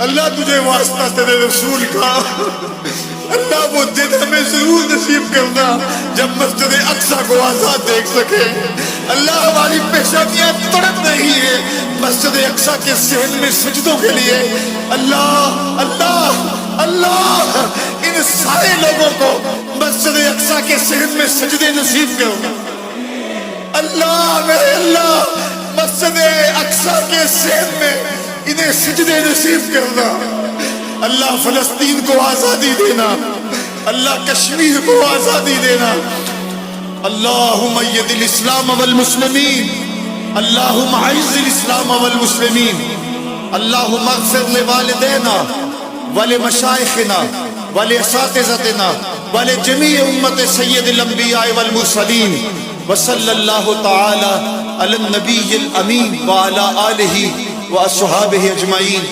अल्लाह तुझे वास्ता तेरे रसूल का, अल्लाह वो दिन हमें जरूर नसीब करना जब मस्जिद अक्सा को आजाद देख सके। अल्लाह हमारी पेशानियां तड़प रही है मस्जिद अक्सा के सहन में सजदों के लिए। अल्लाह अल्लाह अल्लाह इन सारे लोगों को मस्जिद अक्सा के सहन में सजदे नसीब करो। अल्लाह मेरे अल्लाह मस्जिद अक्सा के सहन में इन्हें सजदे नसीब करना। अल्लाह फलस्तीन को आजादी देना, अल्लाह कश्मीर को आजादी देना। अल्लाहुम्मा यदिल इस्लाम वल मुस्लिमीन, अल्लाहुम्मा अइज़्ज़िल इस्लाम वल मुस्लिमीन, अल्लाहुम्मा अग़फ़िर लिवालिदैना वले मशाइख़िना वले असातिज़तिना वले जमीअ उम्मत सय्यदिल अंबिया वल मुरसलीन व सल्लल्लाहु तआला अलन नबिय्यिल अमीन व अला आलिहि व अस्हाबिहि अजमईन।